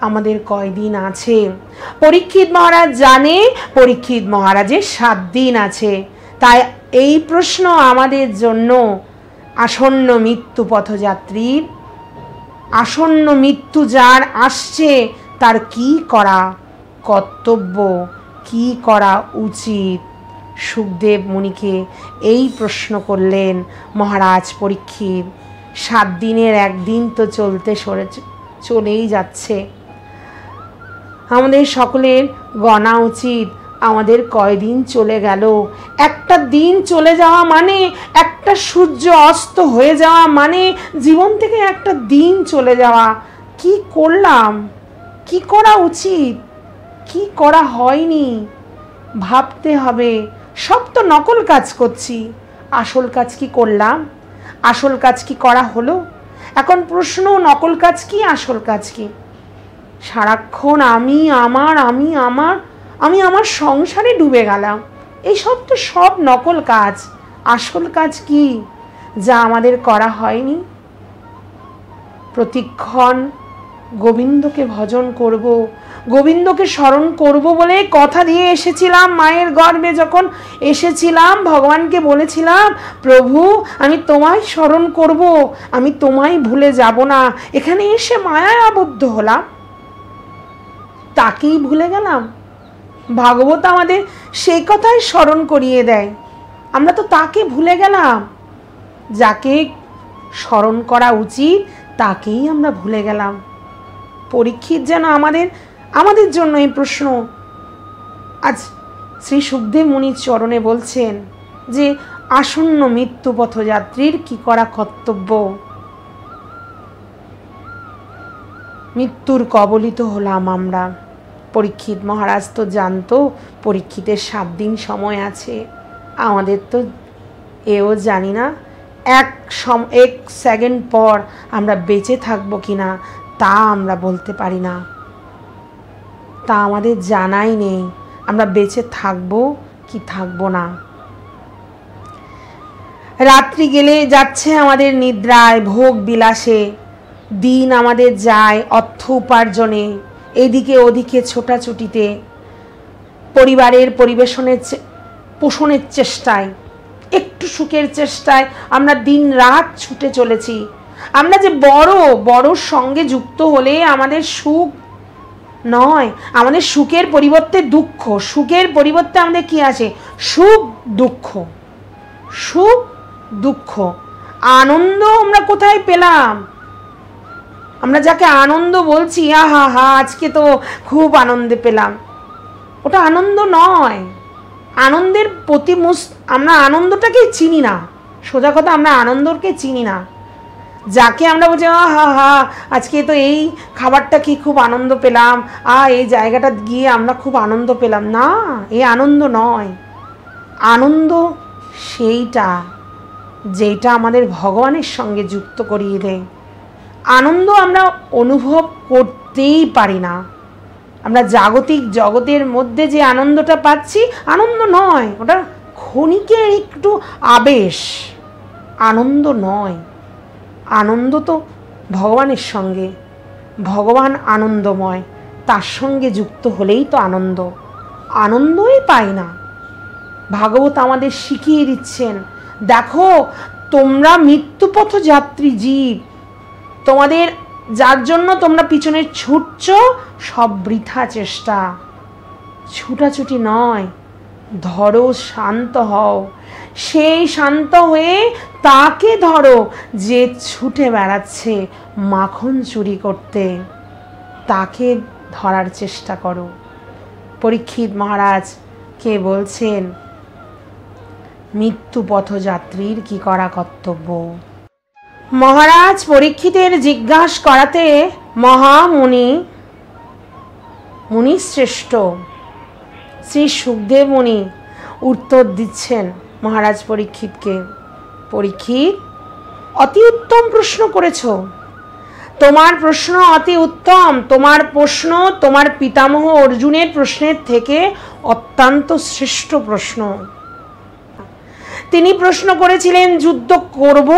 A: আমাদের কয়দিন আছে। পরীক্ষিত মহারাজ জানে পরীক্ষিত মহারাজের 7 দিন আছে। তাই এই প্রশ্ন আমাদের জন্য, আসন্ন মৃত্যু পথযাত্রীর, আসন্ন মৃত্যু যার আসছে তার কি করা কর্তব্য, কি করা উচিত। সুখদেব মুনিকে এই প্রশ্ন করলেন মহারাজ পরীক্ষিত। 7 দিনের একদিন তো চলেই যাচ্ছে। আমাদের সকলের গণা উচিত আমাদের কয়দিন চলে গেল। একটা দিন চলে যাওয়া মানে, একটা সূর্য অস্ত হয়ে যাওয়া মানে জীবন থেকে একটা দিন চলে যাওয়া। কি করলাম, কি করা উচিত, কি করা হয়নি ভাবতে হবে। সব তো নকল কাজ করছি, আসল কাজ কি করলাম? আসল কাজ কি করা হলো? এখন প্রশ্ন, নকল কাজ কি, আসল কাজ কি? সারাক্ষণ আমি আমার সংসারে ডুবে গেলাম। এই সব তো সব নকল কাজ। আসল কাজ কি যা আমাদের করা হয়নি? প্রতিক্ষণ গোবিন্দকে ভজন করব, গোবিন্দকে স্মরণ করব বলে কথা দিয়ে এসেছিলাম। মায়ের গর্ভে যখন এসেছিলাম, ভগবানকে বলেছিলাম, প্রভু আমি তোমায় স্মরণ করব, আমি তোমায় ভুলে যাব না। এখানে এসে মায়ায় আবদ্ধ হলাম, তাকেই ভুলে গেলাম। ভাগবত আমাদের সেই কথাই স্মরণ করিয়ে দেয়। আমরা তো তাকে ভুলে গেলাম, যাকে স্মরণ করা উচিত তাকেই আমরা ভুলে গেলাম। পরীক্ষিত যেন আমাদের জন্য এই প্রশ্ন আজ শ্রী সুখদেব মুনির চরণে বলছেন যে আসন্ন মৃত্যু পথযাত্রীর কি করা কর্তব্য। মৃত্যুর কবলিত হলাম আমরা। পরীক্ষিত মহারাজ তো জানতো পরীক্ষিতের 7 দিন সময় আছে। আমাদের তো এও জানি না এক সেকেন্ড পর আমরা বেঁচে থাকবো কিনা, তা আমরা বলতে পারি না, তা আমাদের জানাই নেই আমরা বেঁচে থাকবো কি থাকবো না। রাত্রি গেলে যাচ্ছে আমাদের নিদ্রায়, ভোগ বিলাসে, দিন আমাদের যায় অর্থ উপার্জনে, এদিকে ওদিকে ছোটাছুটিতে, পরিবারের পোষণের চেষ্টায়, একটু সুখের চেষ্টায় আমরা দিন রাত ছুটে চলেছি। আমরা যে বড় সঙ্গে যুক্ত হলে আমাদের সুখ নয়, আমাদের সুখের পরিবর্তে দুঃখ, সুখের পরিবর্তে আমাদের কি আসে? সুখ দুঃখ, সুখ দুঃখ। আনন্দ আমরা কোথায় পেলাম? আমরা যাকে আনন্দ বলছি, আহা হা আজকে তো খুব আনন্দে পেলাম, ওটা আনন্দ নয়। আনন্দের প্রতি আমরা আনন্দটাকে চিনি না। সোজা কথা, আমরা আনন্দকে চিনি না। যাকে আমরা বলছি হা হা আজকে তো এই খাবারটা কি খুব আনন্দ পেলাম, এই জায়গাটা গিয়ে আমরা খুব আনন্দ পেলাম, না, এই আনন্দ নয়। আনন্দ সেইটা যেটা আমাদের ভগবানের সঙ্গে যুক্ত করিয়ে দেয়। আনন্দ আমরা অনুভব করতেই পারি না। আমরা জাগতিক জগতের মধ্যে যে আনন্দটা পাচ্ছি, আনন্দ নয়, ওটা ক্ষণিকের একটু আবেশ, আনন্দ নয়। আনন্দ তো ভগবানের সঙ্গে, ভগবান আনন্দময়, তার সঙ্গে যুক্ত হলেই তো আনন্দ। আনন্দই পাই না। ভাগবত আমাদের শিখিয়ে দিচ্ছেন, দেখো তোমরা মৃত্যুপথ যাত্রী জীব, তোমাদের যার জন্য তোমরা পিছনে ছুটছ সব বৃথা চেষ্টা, ছুটাছুটি নয়। ধরো, শান্ত হও, সেই শান্ত হয়ে তাকে ধরো যে ছুটে বেড়াচ্ছে মাখন চুরি করতে, তাকে ধরার চেষ্টা করো। পরীক্ষিত মহারাজ কে বলছেন মৃত্যু পথযাত্রীর কি করা কর্তব্য। মহারাজ পরীক্ষিতের জিজ্ঞাসা করাতে মুনি শ্রেষ্ঠ শ্রী সুখদেব মুনি উত্তর দিচ্ছেন মহারাজ পরীক্ষিতকে, পরীক্ষিত অতি উত্তম প্রশ্ন করেছ, তোমার প্রশ্ন অতি উত্তম। তোমার প্রশ্ন তোমার পিতামহ অর্জুনের প্রশ্নের থেকে অত্যন্ত শ্রেষ্ঠ প্রশ্ন। তিনি প্রশ্ন করেছিলেন যুদ্ধ করব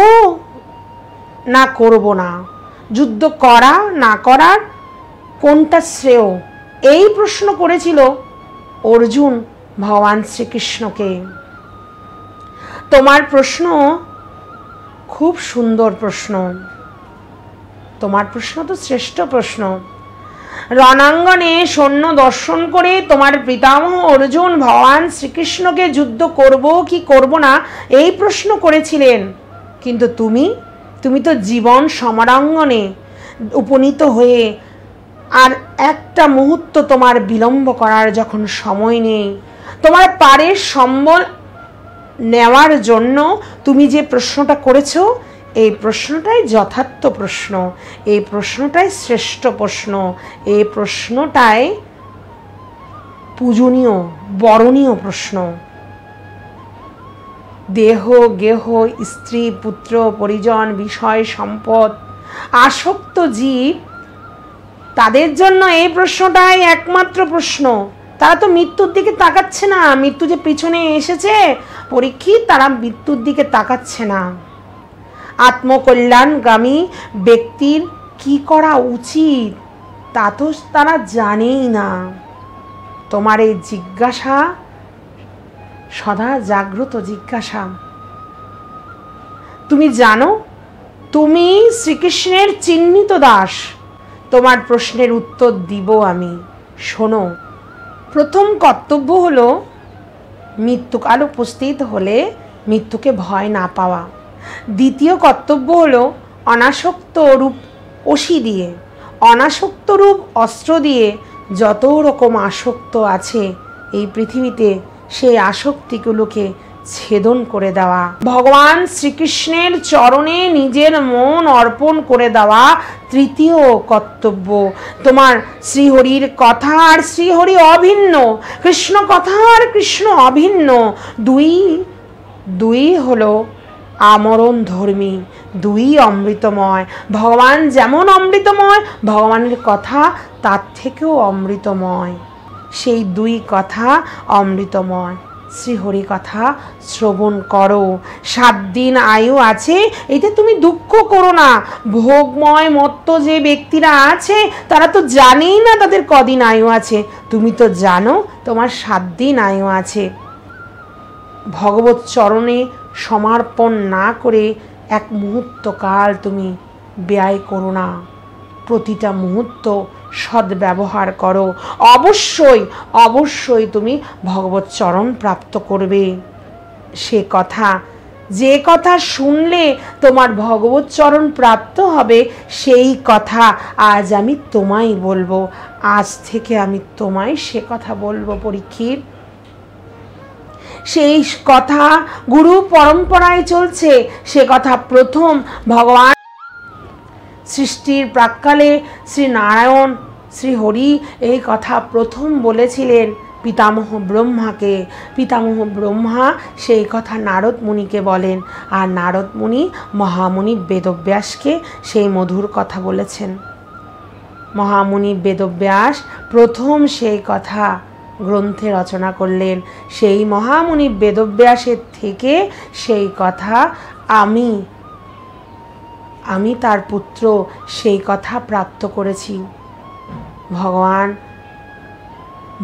A: না করব না, যুদ্ধ করা না করার কোনটা শ্রেয়, এই প্রশ্ন করেছিল অর্জুন ভগবান শ্রীকৃষ্ণকে। তোমার প্রশ্ন খুব সুন্দর প্রশ্ন, তোমার প্রশ্ন তো শ্রেষ্ঠ প্রশ্ন। রণাঙ্গনে সৈন্য দর্শন করে তোমার পিতামহ অর্জুন ভগবান শ্রীকৃষ্ণকে যুদ্ধ করব কি করব না এই প্রশ্ন করেছিলেন, কিন্তু তুমি তো জীবন সমরাঙ্গনে উপনীত হয়ে আর একটা মুহূর্ত তোমার বিলম্ব করার যখন সময় নেই, তোমার পারের সম্বল নেওয়ার জন্য তুমি যে প্রশ্নটা করেছো, এই প্রশ্নটাই যথার্থ প্রশ্ন, এই প্রশ্নটাই শ্রেষ্ঠ প্রশ্ন, এই প্রশ্নটাই পূজনীয় বরণীয় প্রশ্ন। দেহ গেহ স্ত্রী পুত্র পরিজন বিষয় সম্পদ আসক্ত জীব, তাদের জন্য এই প্রশ্নটাই একমাত্র প্রশ্ন। তারা তো মৃত্যুর দিকে তাকাচ্ছে না, মৃত্যু যে পিছনে এসেছে পরীক্ষিত, তারা মৃত্যুর দিকে তাকাচ্ছে না। আত্মকল্যাণগামী ব্যক্তির কি করা উচিত তা তো তারা জানেই না। তোমার এই জিজ্ঞাসা সদা জাগ্রত জিজ্ঞাসা। তুমি জানো তুমি শ্রীকৃষ্ণের চিহ্নিত দাস, তোমার প্রশ্নের উত্তর দিব আমি, শোনো। প্রথম কর্তব্য হলো মৃত্যুকাল উপস্থিত হলে মৃত্যুকে ভয় না পাওয়া। দ্বিতীয় কর্তব্য হলো অনাসক্ত রূপ অসি দিয়ে, অনাসক্ত রূপ অস্ত্র দিয়ে যত রকম আসক্ত আছে এই পৃথিবীতে সেই আসক্তিগুলোকে ছেদন করে দেওয়া, ভগবান শ্রীকৃষ্ণের চরণে নিজের মন অর্পণ করে দেওয়া। তৃতীয় কর্তব্য তোমার শ্রীহরির কথা আর শ্রীহরি অভিন্ন, কৃষ্ণ কথা আর কৃষ্ণ অভিন্ন, দুই হলো আমরণ ধর্মী, দুই অমৃতময়। ভগবান যেমন অমৃতময়, ভগবানের কথা তার থেকেও অমৃতময়। সেই দুই কথা অমৃতময়। শ্রীহরি কথা শ্রবণ করো। 7 দিন আয়ু আছে, এতে তুমি দুঃখ করো না। ভোগময় মত্ত যে ব্যক্তিরা আছে তারা তো জানেই না তাদের কদিন আয়ু আছে। তুমি তো জানো তোমার 7 দিন আয়ু আছে। ভগবত চরণে সমর্পণ না করে এক মুহূর্ত কাল তুমি ব্যয় করো না। প্রতিটা মুহূর্ত সদ্ব্যবহার করো। অবশ্যই অবশ্যই তুমি ভগবত চরণ প্রাপ্ত করবে। সে কথা, যে কথা শুনলে তোমার ভগবত চরণ প্রাপ্ত হবে, সেই কথা আজ আমি তোমায় বলবো। আজ থেকে আমি তোমায় সে কথা বলবো পরীক্ষিত। সেই কথা গুরু পরম্পরায় চলছে। সে কথা প্রথম ভগবান সৃষ্টির প্রাক্কালে শ্রী নারায়ণ শ্রীহরি এই কথা প্রথম বলেছিলেন পিতামহ ব্রহ্মাকে। পিতামহ ব্রহ্মা সেই কথা নারদ মুনিকে বলেন, আর নারদ মুনি মহামুনি বেদব্যাসকে সেই মধুর কথা বলেছেন। মহামুনি বেদব্যাস প্রথম সেই কথা গ্রন্থে রচনা করলেন। সেই মহামুনি বেদব্যাসের থেকে সেই কথা আমি তার পুত্র সেই কথা প্রাপ্ত করেছি।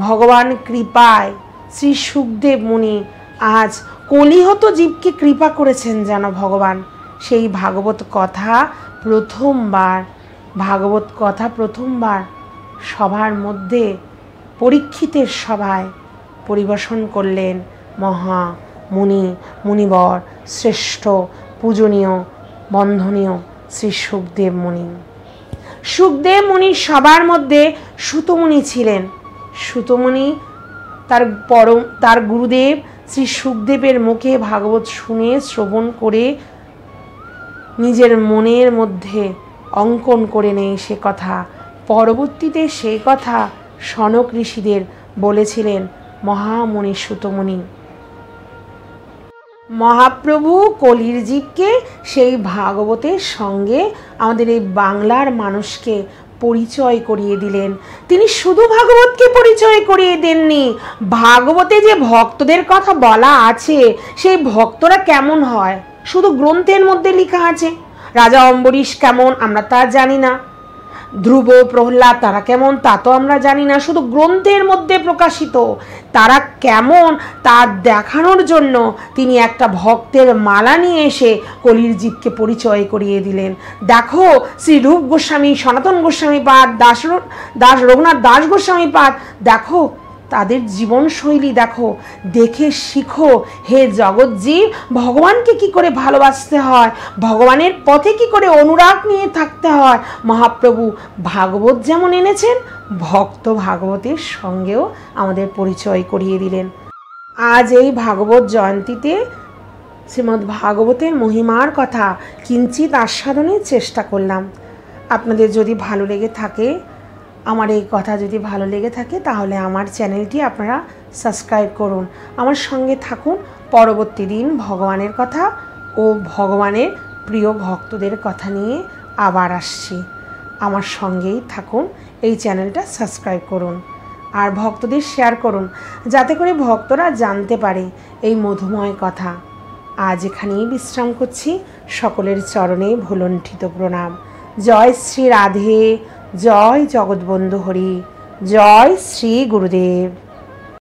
A: ভগবান কৃপায় শ্রী সুখদেব মুনি আজ কলিহত জীবকে কৃপা করেছেন যেন ভগবান। সেই ভাগবত কথা প্রথমবার সভার মধ্যে পরীক্ষিতের সভায় পরিবেশন করলেন মুনিবর শ্রেষ্ঠ পূজনীয় বন্ধনীয় শ্রী সুখদেব মুনি। সুখদেব মুনির সবার মধ্যে সুতমুনি ছিলেন। সুতমুনি তার গুরুদেব শ্রী সুখদেবের মুখে ভাগবত শুনে শ্রবণ করে নিজের মনের মধ্যে অঙ্কন করে নেয় সে কথা। পরবর্তীতে সেই কথা সনক ঋষিদের বলেছিলেন মহামুনি সুতমুনি। মহাপ্রভু কলির জীবকে সেই ভাগবতের সঙ্গে আমাদের এই বাংলার মানুষকে পরিচয় করিয়ে দিলেন। তিনি শুধু ভাগবতকে পরিচয় করিয়ে দেননি, ভাগবতে যে ভক্তদের কথা বলা আছে সেই ভক্তরা কেমন হয় শুধু গ্রন্থের মধ্যে লেখা আছে। রাজা অম্বরীশ কেমন আমরা তা জানি না, ধ্রুব প্রহ্লাদ তারা কেমন তা তো আমরা জানি না, শুধু গ্রন্থের মধ্যে প্রকাশিত তারা কেমন তা দেখানোর জন্য তিনি একটা ভক্তের মালা নিয়ে এসে কলির জীবকে পরিচয় করিয়ে দিলেন। দেখো শ্রী রূপ গোস্বামী, সনাতন গোস্বামী পাদ, রঘুনাথ দাস গোস্বামী পাদ, দেখো তাদের জীবনশৈলী দেখো, দেখে শিখো হে জগৎজীব ভগবানকে কি করে ভালোবাসতে হয়, ভগবানের পথে কি করে অনুরাগ নিয়ে থাকতে হয়। মহাপ্রভু ভাগবত যেমন এনেছেন, ভক্ত ভাগবতের সঙ্গেও আমাদের পরিচয় করিয়ে দিলেন। আজ এই ভাগবত জয়ন্তীতে শ্রীমদ্ ভাগবতের মহিমার কথা কিঞ্চিত আস্বাদনের চেষ্টা করলাম। আপনাদের যদি ভালো লেগে থাকে, আমার এই কথা যদি ভালো লেগে থাকে, তাহলে আমার চ্যানেলটি আপনারা সাবস্ক্রাইব করুন, আমার সঙ্গে থাকুন। পরবর্তী দিন ভগবানের কথা ও ভগবানের প্রিয় ভক্তদের কথা নিয়ে আবার আসছি। আমার সঙ্গেই থাকুন, এই চ্যানেলটা সাবস্ক্রাইব করুন আর ভক্তদের শেয়ার করুন, যাতে করে ভক্তরা জানতে পারে এই মধুময় কথা। আজ এখানেই বিশ্রাম করছি। সকলের চরণে ভুলণ্ঠিত প্রণাম। জয় শ্রী রাধে, জয় জগৎবন্ধু হরি, জয় শ্রী গুরুদেব।